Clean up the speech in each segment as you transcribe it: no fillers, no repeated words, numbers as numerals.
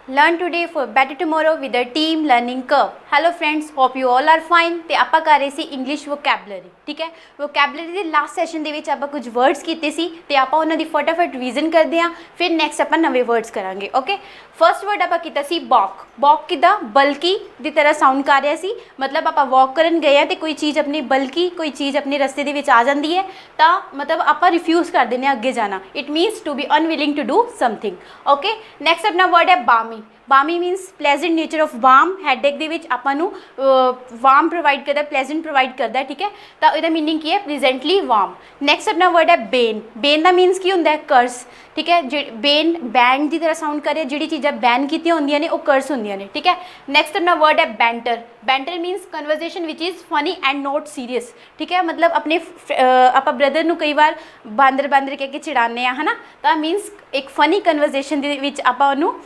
Learn today for better tomorrow with the team learning curve. Hello friends, hope you all are fine. तो आप कर रहे सी English vocabulary, ठीक है। Vocabulary के लास्ट सैशन के आप कुछ वर्ड्स किए सी तो आप उन्होंने फटाफट रिविजन करते हैं, फिर नैक्सट आप नवे वर्ड्स करांगे। ओके, फर्स्ट वर्ड आप किया सी वॉक। वॉक कि बल्कि की तरह साउंड कर रहा सी, मतलब आप वॉक करन गए हैं तो कोई चीज़ अपनी बल्कि कोई चीज़ अपने रस्ते के आ जाती है तो मतलब आप रिफ्यूज़ कर दें अगे जाना। It means to be unwilling to do something. Okay, next अपना वर्ड है balmy. Balmy means pleasant nature of warm. Headache के आपू वार्म प्रोवाइड करता है, प्लेजेंट प्रोवाइड करता है, ठीक है। तो यदा मीनिंग की है प्रेजेंटली वार्म। नैक्सट अपना वर्ड है बेन। बेन का मीनस की होंगे कर्स, ठीक है। बेन बैंड की तरह साउंड करे, जी चीज़ा बैन की होंगे ने कर्स होंगे ने, ठीक है। नैक्सट अपना वर्ड है banter. Banter मीनस conversation which is funny and not serious, ठीक है। मतलब अपने आप ब्रदर कई बार बांदर बांदर कह के चिड़ाने है ना, तो मीनस एक फनी कन्वर्जेशन आप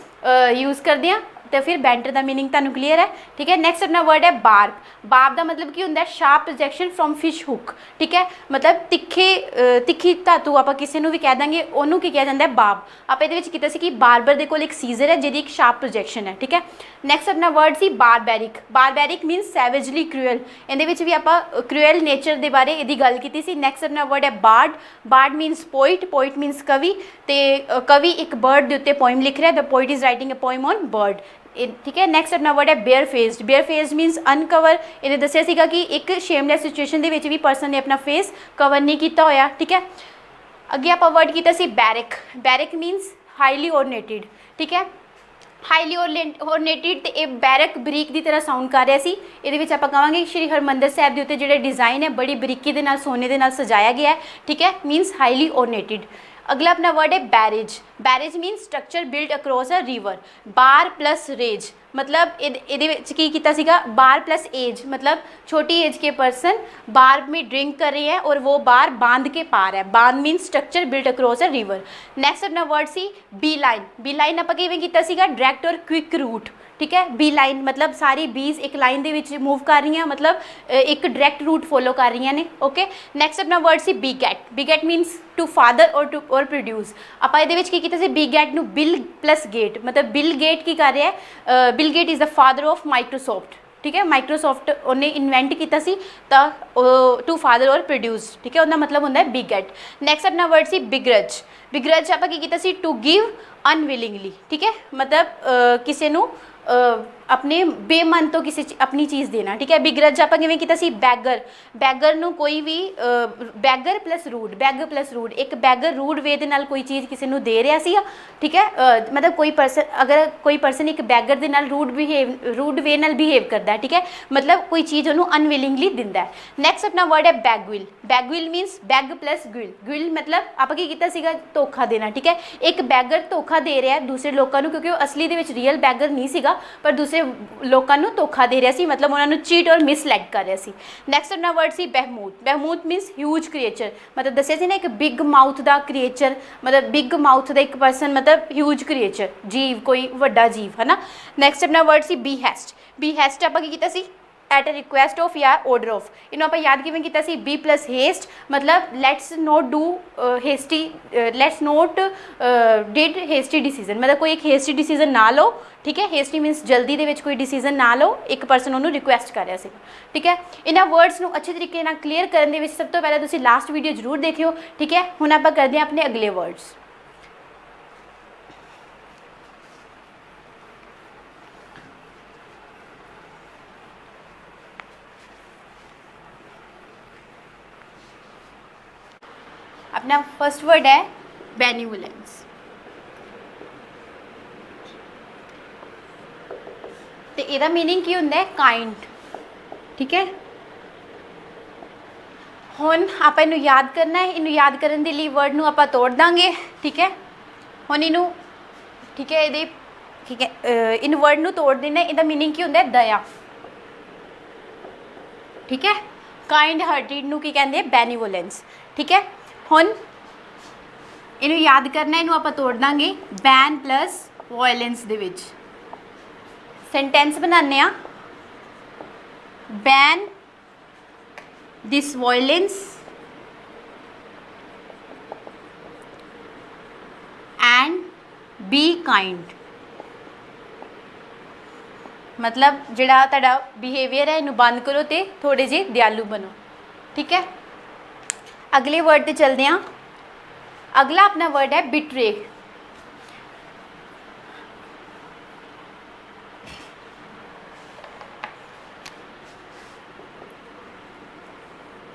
यूज़ करते हैं, तो फिर बैंटर का मीनिंग तुहानू क्लीयर है, ठीक है। नैक्सट अपना वर्ड है बार्ब। बार्ब का मतलब की होंगे sharp projection from fish hook, ठीक है। मतलब तिखी धातु आप किसी भी कह देंगे उन्होंने की कहा जाता है बार्ब। आप ये किया कि बार्बर के कोल एक सीजर है जिहदी एक शार्प प्रोजेक्शन है, ठीक है। नैक्सट अपना वर्ड सी बारबैरिक। बारबैरिक मीनस सैवेजली क्रूअल। ये भी आप क्रूअल नेचर के बारे ये गल की सी। नैक्सट अपना वर्ड है bard. Bard means poet. Poet means कवि। तो कवि एक बर्ड के उत्ते पोइम लिख रहा है, the poet is writing a poem on bird, ठीक है। नैक्सट अपना वर्ड है bare faced. Bare faced means uncover. इन्हें दसिया सीगा कि एक शेमलेस सिचुएशन के भी पर्सन ने अपना फेस कवर नहीं किया होया, ठीक है। अगे आप वर्ड किया सी बैरिक। बैरिक मीनस हाईली ओरनेटिड, ठीक है। हाईली ओरनेटिड तो यह बैरक बरीक की तरह साउंड कर रहा सी। ये आप कहेंगे श्री हरमंदर साहब के उत्ते जो डिज़ाइन है बड़ी बरीकी के नाल सोने के नाल सजाया गया है, ठीक है। Means highly ornated. अगला अपना वर्ड है barrage. Barrage means structure build across a river. Bar plus rage, मतलब ये बार प्लस एज, मतलब छोटी एज के पर्सन बार में ड्रिंक कर रहे हैं और वो बार बांध के पार है। बांध mean structure build across a river. Next अपना वर्ड सी बी लाइन। बी लाइन आप किया डायरैक्ट और क्विक रूट, ठीक है। बी लाइन मतलब सारी बीज एक लाइन के मूव कर रही हैं, मतलब एक डायरैक्ट रूट फॉलो कर रही ने। ओके, नैक्सट अपना word C beget. Beget means to father और प्रोड्यूस। आप ये बी गैट नू बिल प्लस गेट, मतलब बिल गेट की कर रहा है, Bill Gate is the father of Microsoft, ठीक है। माइक्रोसॉफ्ट उन्हें इन्वेंट किया टू फादर और प्रोड्यूस, ठीक है। उनका मतलब होंगे बिग गेट। नैक्सट अपना वर्ड सी बिगरज। बिगरज आप किया टू गिव अनविलिंगली, ठीक है। मतलब किसी अपने बेमन तो किसी अपनी चीज़ देना, ठीक है। बिगरज आप किया बैगर। बैगर नू कोई भी beggar plus rude, bag plus rude, एक बैगर रूड वे दे नाल कोई चीज़ किसी को दे रहा सी, ठीक है। मतलब कोई पर्सन अगर कोई पर्सन एक बैगर दे नाल रूड वे नाल बिहेव करता है, ठीक है। मतलब कोई चीज़ उन्होंने अनविलिंगली दिंदा है। नैक्सट अपना वर्ड है बैगविल। बैगविल मीनस बैग प्लस ग्विल। ग्विल मतलब आप किया धोखा देना, ठीक है। एक बैगर धोखा दे रहा है दूसरे लोगों को, क्योंकि वो असली दे विच रियल बैगर नहीं सीगा, पर दूसरे लोगों को धोखा दे रहा सी, मतलब उन्होंने चीट और मिसलैड कर रहा सी। नैक्सट अपना वर्ड सी बहमूथ। बहमूथ मीनस ह्यूज क्रिएचर, मतलब दसिया सी ना एक बिग माउथ का क्रिएचर, मतलब बिग माउथ का एक पर्सन, मतलब ह्यूज क्रिएचर, जीव, कोई वड्डा जीव, है ना। नैक्सट अपना वर्ड सी बी हैस्ट। बी हैस्ट आप किया सी एट अ रिक्वेस्ट ऑफ या ऑर्डर ऑफ। इन्हों आप याद किवें किया सी बी प्लस हेस्ट, मतलब let's not do hasty, let's not did hasty decision, मतलब कोई एक हेस्टी डिसीजन ना लो, ठीक है। हेस्टी मीनस जल्दी दे विच कोई डिसीजन ना लो, एक पर्सन उन्होंने रिक्वेस्ट कर रहा है, ठीक है। इन्होंने वर्ड्स को अच्छे तरीके ना क्लीयर करने के सब तो पहले तुसीं लास्ट वीडियो जरूर देखियो, ठीक है। हुण आपां करते हैं अपने अगले वर्ड्स। अपना फर्स्ट वर्ड है बेनिवोलेंस। तो यदा मीनिंग की होंगे काइंड, ठीक है। हुण आप इनू याद करना है। इनू याद करने के लिए वर्ड नू आप तोड़ देंगे, ठीक है। हुण इनू, ठीक है, ये ठीक है, इन वर्ड नू तोड़ देना। इसका मीनिंग की होंगे दया, ठीक है। काइंड हार्टिड नू की कहते हैं बेनिवोलेंस, ठीक है। हुण इनू याद करना, इनू आप तोड़ देंगे बैन प्लस वायलेंस दे विच। सेंटेंस बनाने ban this violence and be kind, मतलब ਜਿਹੜਾ ਤੁਹਾਡਾ ਬਿਹੇਵੀਅਰ ਹੈ ਇਹਨੂੰ ਬੰਦ ਕਰੋ ਤੇ ਥੋੜੇ ਜਿਹੇ ਦਿਆਲੂ ਬਣੋ। ठीक है, अगले वर्ड ਤੇ चलते हैं। अगला अपना वर्ड है बिट्रे।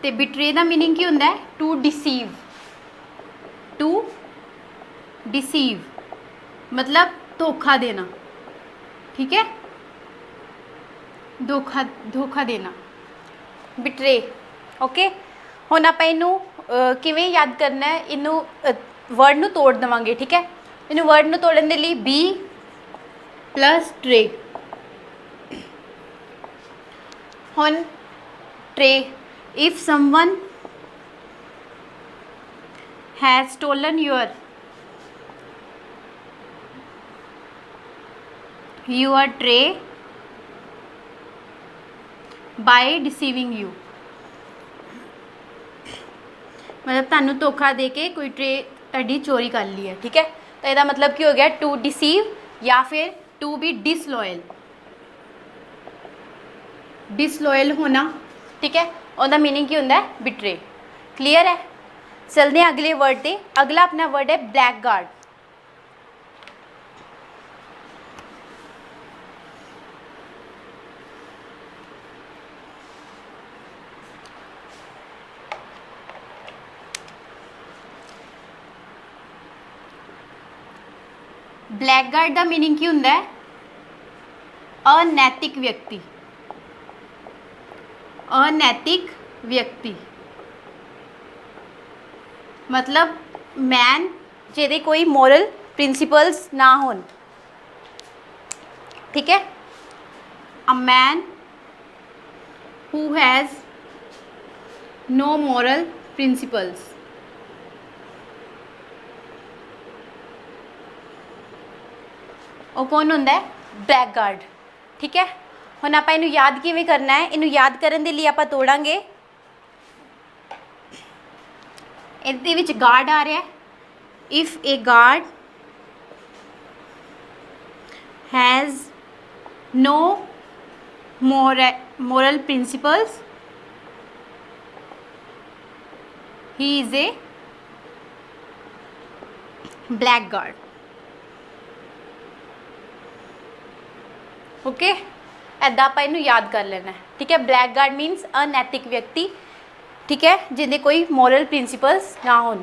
ਤੇ ਬਿਟਰੇ ਦਾ मीनिंग ਕੀ ਹੁੰਦਾ ਹੈ? To deceive. टू डिसीव मतलब धोखा देना। ठीक है, धोखा देना, बिट्रे। ओके, ਹੁਣ ਆਪਾਂ ਇਹਨੂੰ ਕਿਵੇਂ ਯਾਦ ਕਰਨਾ ਹੈ? ਇਹਨੂੰ वर्ड ਨੂੰ ਤੋੜ ਦੇਵਾਂਗੇ। ठीक है, ਇਹਨੂੰ वर्ड ਨੂੰ ਤੋੜਨ ਦੇ ਲਈ बी प्लस ट्रे। ਹੁਣ tray, if someone has stolen your tray by deceiving you, मतलब ਤੁਹਾਨੂੰ ਧੋਖਾ ਦੇ ਕੇ ਕੋਈ ट्रे ਤੁਹਾਡੀ चोरी कर ली है। ठीक है, तो ਇਹਦਾ मतलब ਕੀ हो गया? टू डिसीव या फिर टू बी डिसलॉयल। डिसलॉयल होना। ठीक है, ਉਹਦਾ मीनिंग ਕੀ ਹੁੰਦਾ है? बिट्रे। क्लियर है? चलते हैं अगले वर्ड पे। अगला अपना वर्ड है ब्लैकगार्ड। ब्लैकगार्ड का मीनिंग की होंदा है? अनैतिक व्यक्ति। अनैतिक व्यक्ति मतलब मैन जिहदे कोई मोरल प्रिंसिपल्स ना होन। ठीक है, a man who has no moral principles. ਉਹ ਕੌਣ ਹੁੰਦਾ ਹੈ? ਬਲੈਕਗਾਰਡ। ਠੀਕ ਹੈ, ਹੁਣ ਆਪਾਂ ਇਹਨੂੰ ਯਾਦ ਕਿਵੇਂ ਕਰਨਾ ਹੈ? ਇਹਨੂੰ ਯਾਦ ਕਰਨ ਦੇ ਲਈ ਆਪਾਂ ਤੋੜਾਂਗੇ। ਇਹਦੇ ਵਿੱਚ ਗਾਰਡ ਆ ਰਿਹਾ ਹੈ। If a guard has no moral principles, he is a blackguard। Okay, ऐदा आप इनू याद कर लेना है। ठीक है, ब्लैकगार्ड मीनस अनैतिक व्यक्ति। ठीक है, जिन्हें कोई मॉरल प्रिंसिपल्स ना हो।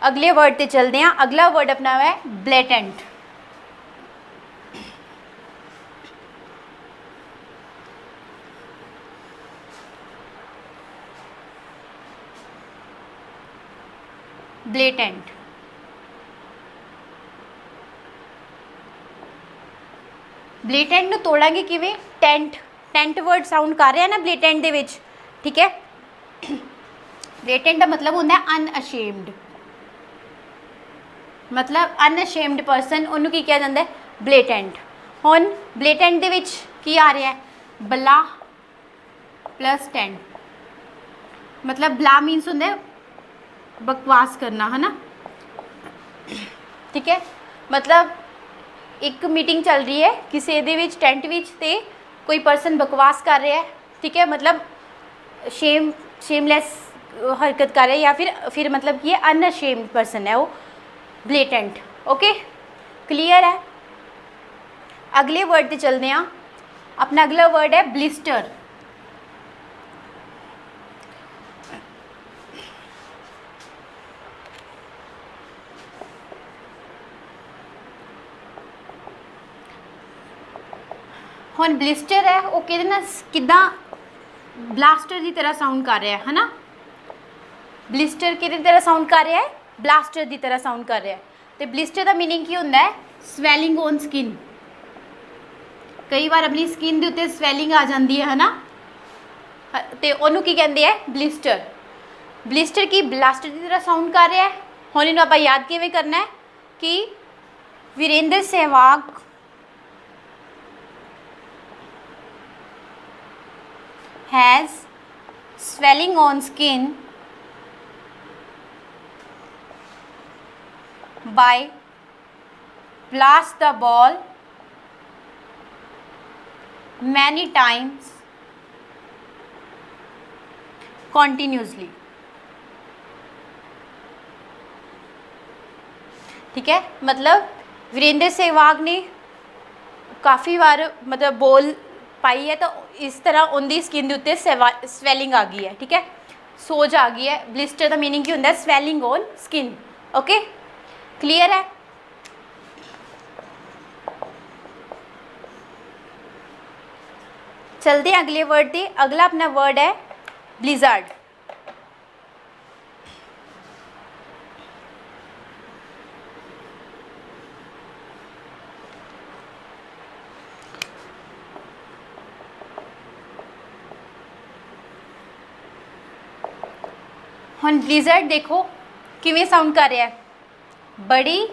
अगले वर्ड पे चलते हैं। अगला वर्ड अपना है ब्लेटेंट। ब्लेटेंट ब्लेटेंट ਨੂੰ ਤੋੜਾਂਗੇ ਕਿਵੇਂ? ਟੈਂਟ। ਟੈਂਟ वर्ड साउंड कर रहा है ना ब्लेटेंट ਦੇ ਵਿੱਚ। ठीक है, ब्लेटेंट ਦਾ मतलब ਹੁੰਦਾ ਹੈ अनअशेम्ड। मतलब अनअशेम्ड पर्सन ਉਹਨੂੰ ਕੀ ਕਿਹਾ ਜਾਂਦਾ ਹੈ? ब्लेटेंट। ਹੁਣ ब्लेटेंट ਦੇ ਵਿੱਚ ਕੀ ਆ ਰਿਹਾ ਹੈ? ਬਲਾ प्लस टेंट। मतलब बला मीनस ਹੁੰਦਾ है बकवास करना, है ना। ठीक है, मतलब एक मीटिंग चल रही है किसी दे विच टेंट विच ते कोई परसन बकवास कर रहा है। ठीक है, मतलब शेमलैस हरकत कर रहा है, या फिर मतलब ये अनअशेम्ड पर्सन है वो, ब्लेटेंट। ओके, क्लियर है? अगले वर्ड पे चलते हैं। अपना अगला वर्ड है ब्लिस्टर। ਹੁਣ ਬਲਿਸਟਰ है वो किहदे नाल किदां ब्लास्टर की तरह साउंड कर रहा है ना। ब्लिस्टर किहदी तरह साउंड कर रहा है? ब्लास्टर की तरह साउंड कर रहा है। तो ब्लिस्टर का मीनिंग की होंदा है? स्वैलिंग ऑन स्किन। कई बार अपनी स्किन के उत्ते स्वैलिंग आ जाती है ना, तो उन्होंने की कहते हैं? ब्लिस्टर। ब्लिस्टर की ब्लास्टर की तरह साउंड कर रहा है। हुण इहनूं आपां याद किवें करना है कि Virender Sehwag has swelling on skin by blast the ball many times continuously. ठीक है, मतलब वीरेंद्र सहवाग ने काफ़ी बार मतलब बोल पाई है, तो इस तरह उनकी स्किन के उत्ते स्वैलिंग आ गई है। ठीक है, सोज आ गई है। ब्लिस्टर का मीनिंग की होंगे स्वैलिंग ऑन स्किन। ओके, क्लीयर है। चलते हैं अगले वर्ड पे। अगला अपना वर्ड है ब्लिज़ार्ड। हुण ब्लिज़ार्ड देखो किवें साउंड कर रहा है, बड़ी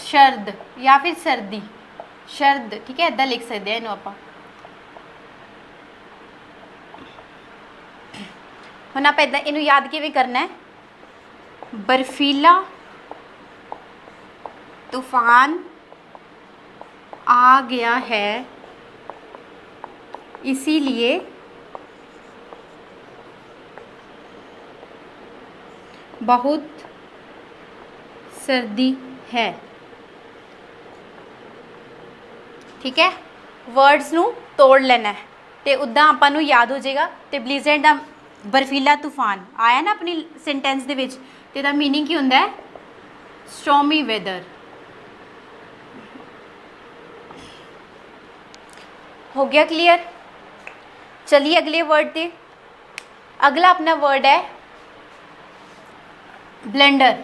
शर्द या फिर सर्दी, शर्द। ठीक है, इदा लिख सकते हैं इनू आप। हुण आप इदा इनू याद किवें करना है, बर्फीला तूफान आ गया है इसीलिए बहुत सर्दी है। ठीक है, वर्ड्स नू तोड़ लेना है तो उदा आपां नू याद हो जाएगा। तो ब्लिज़ार्ड का बर्फीला तूफान आया ना अपनी सेंटेंस दे विच, ते दा मीनिंग की होंदा है स्टॉर्मी वेदर। हो गया क्लियर। चलिए अगले वर्ड पे। अगला अपना वर्ड है ब्लेंडर।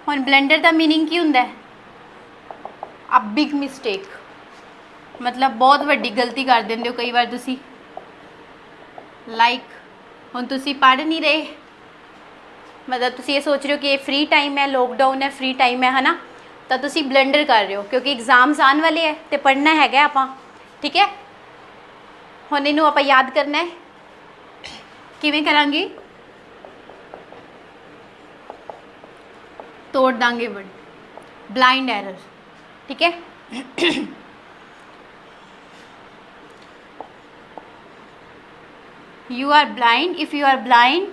हुण ब्लेंडर का मीनिंग की होंदा है अ बिग मिसटेक, मतलब बहुत वड्डी गलती कर देंदे हो कई बार तुसी। लाइक हुण तुसी पढ़ नहीं रहे, मतलब तुसी ये सोच रहे हो कि ये फ्री टाइम है, लॉकडाउन है, फ्री टाइम है ना, तो तुसी ब्लेंडर कर रहे हो क्योंकि एग्जाम्स आने वाले है तो पढ़ना है आपां। ठीक है, हुण इनू आपां याद करना है, किवें करांगे, तोड़ दांगे वर्ड, ब्लाइंड एरर। ठीक है, you are blind, if you are blind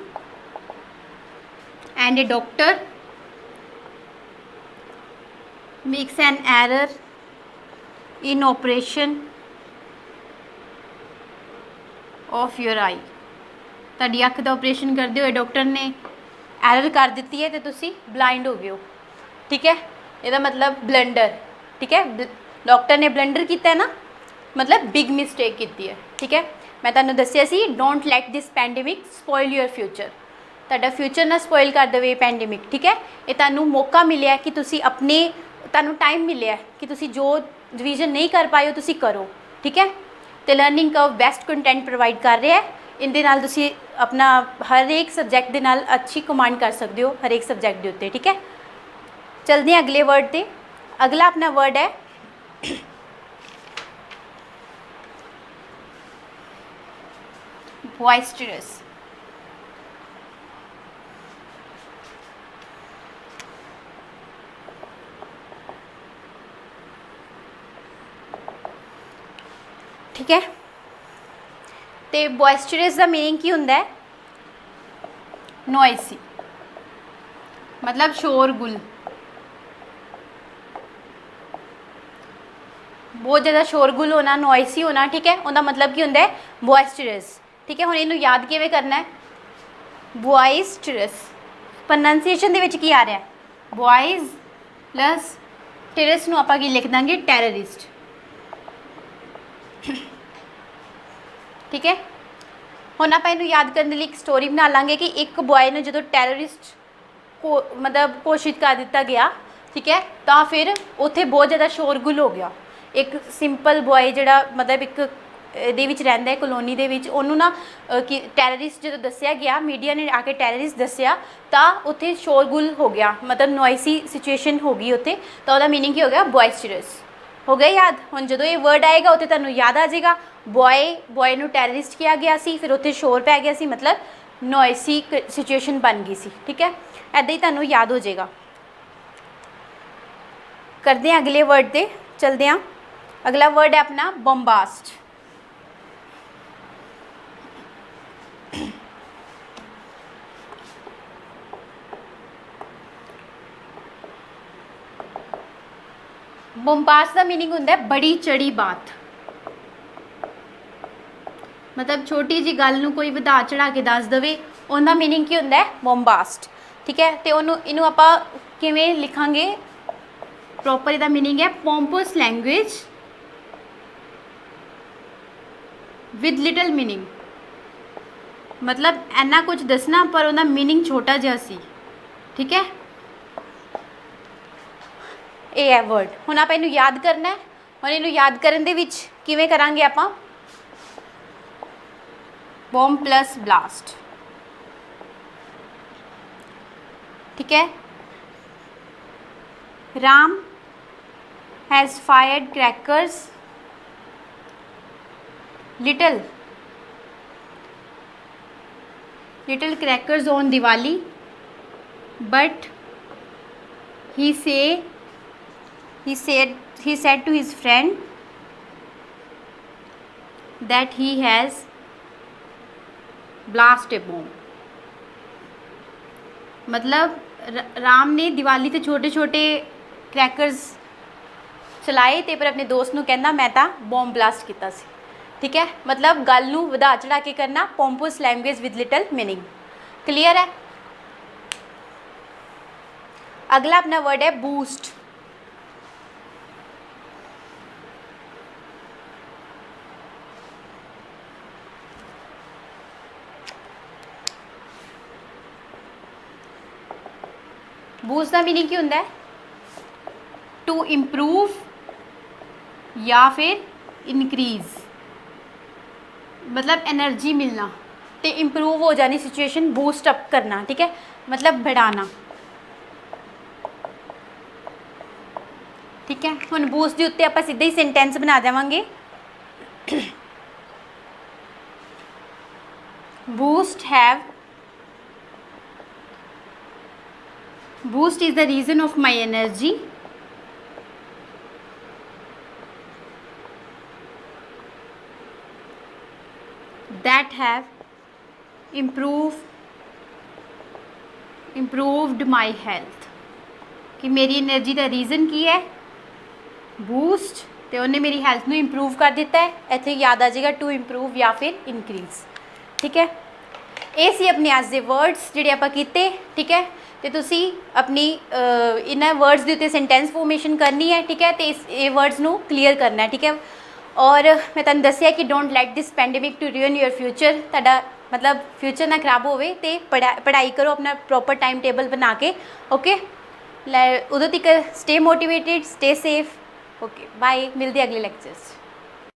and a doctor makes an error in operation of your eye, ਤੁਹਾਡੀ ਅੱਖ ਦਾ ਆਪਰੇਸ਼ਨ ਕਰਦੇ ਹੋਏ ਡਾਕਟਰ ਨੇ एरर कर दी है तो तुसी ब्लाइंड हो गए हो। ठीक है, ਇਹਦਾ मतलब ब्लेंडर। ठीक है, डॉक्टर ने ब्लेंडर किया है ना, मतलब बिग मिसटेक की है। ठीक है, मैं तुहानू दस्सिया सी don't let this pandemic spoil your future, तुहाडा फ्यूचर ना स्पॉइल कर देवे पैंडेमिक। ठीक है, ये तुहानू मौका मिले कि तुसी अपने, तुहानू टाइम मिले कि तुसी जो रिवीजन नहीं कर पाए हो तुसी करो। ठीक है, तो learning curve best content provide कर रहा है, इनके नाल तुसी अपना हर एक सबजैक्ट के नाल अच्छी कमांड कर सकते हो हर एक सबजैक्ट के उत्ते। ठीक है, चलते हैं अगले वर्ड पे। अगला अपना वर्ड है बॉइस्टरस। ठीक है, तो बॉइस्टरस का मीनिंग की होंदा है नॉइसी, मतलब शोरगुल, बहुत ज़्यादा शोरगुल होना, नॉइसी होना। ठीक है, उनका मतलब की होंदा है बॉइस्टरस। ठीक है, हुण इनू याद किवें करना है, बॉइस्टरस प्रोनाउंसिएशन दे विच की आ रहा है, बॉयज़ प्लस टेरस नू आपां की लिख देंगे टैररिस्ट। ठीक है, हुण आपां इनू याद करने लई एक स्टोरी बना लांगे कि एक बॉय ने जो टैररिस्ट को मतलब घोषित कर दिता गया। ठीक है, तो फिर उत्थे बहुत ज़्यादा शोरगुल हो गया। एक सिंपल बॉय जिहड़ा मतलब एक दे विच रहिंदा है कॉलोनी दे विच, उन्होंने ना कि टैररिस्ट जो दस्सिया गया, मीडिया ने आके टैररिस्ट दस्सिया, तो उत्थे शोरगुल हो गया, मतलब नॉइसी सिचुएशन हो गई उत्थे, तो उसका मीनिंग क्या हो गया, बॉइस्टरस। हो गया याद। हुण जो ये वर्ड आएगा उत्थे तुहानूं याद आ जाएगा, बॉय नू टैररिस्ट किया गया सी, फिर उत्थे शोर पै गया सी, मतलब ਨੋਇਸੀ ਸਿਚੁਏਸ਼ਨ ਬਣ ਗਈ ਸੀ। ਠੀਕ ਹੈ, ਐਦਾਂ ਹੀ ਤੁਹਾਨੂੰ ਯਾਦ ਹੋ ਜਾਏਗਾ। ਕਰਦੇ हैं अगले वर्ड पे चलते हैं। अगला वर्ड है अपना बम्बास्ट। बम्बास्ट का मीनिंग होता है बड़ी चढ़ी बात, मतलब छोटी जी गल नूं कोई वधा चढ़ा के दस देवे, उनका मीनिंग की होंदा है बम्बास्ट। ठीक है, तो इनू आपां किवें लिखांगे, प्रॉपर इहदा मीनिंग है पोम्पस लैंग्वेज विद लिटल मीनिंग, मतलब इन्ना कुछ दसना पर उहदा मीनिंग छोटा जिहा सी। ठीक है, ये है वर्ड। हुण आपां इनू याद करना है। हुण इनू याद करन दे विच किवें करांगे आपां, बॉम्ब प्लस ब्लास्ट। ठीक है, Ram has fired crackers little crackers on Diwali, but he said to his friend that he has blast a bomb। मतलब राम ने दिवाली ते छोटे छोटे क्रैकर्स चलाए ते पर अपने दोस्त नूं कहंदा मैं तां बॉम्ब ब्लास्ट कीता सी। ठीक है, मतलब गल नूं वधा चढ़ा के करना, pompous language with little meaning. Clear है। अगला अपना वर्ड है बूस्ट। बूस्ट का मीनिंग की होंदा है टू इम्प्रूव या फिर इनक्रीज़, मतलब एनर्जी मिलना तो इंप्रूव हो जानी सिचुएशन, बूस्ट अप करना। ठीक है, मतलब बढ़ाना। ठीक है, हुण बूस्ट के उत्ते आपां सीधा ही सेंटेंस बना देवांगे। Boost is the reason of my energy that have improved my health। कि मेरी एनर्जी का रीज़न की है बूस्ट, तो उन्हें मेरी हेल्थ में इंप्रूव कर दिता है। इत्थे याद आ जाएगा टू इंप्रूव या फिर इनक्रीज़। ठीक है, ये सी अपने अज के वर्ड्स जिहड़े आपां कीते। ठीक है, तो तुसी अपनी इन्हां वर्ड्स के उत्ते सेंटेंस फॉर्मेशन करनी है। ठीक है, तो ये वर्ड्स नूं क्लीयर करना है। ठीक है, और मैं तुहानूं दस्सिया कि don't let this pandemic to ruin your future. तुहाडा मतलब फ्यूचर ना खराब होवे ते पढ़ाई करो अपना प्रॉपर टाइम टेबल बना के। ओके, उदों तक stay motivated, stay safe. Okay bye, मिलते अगले लेक्चर्स।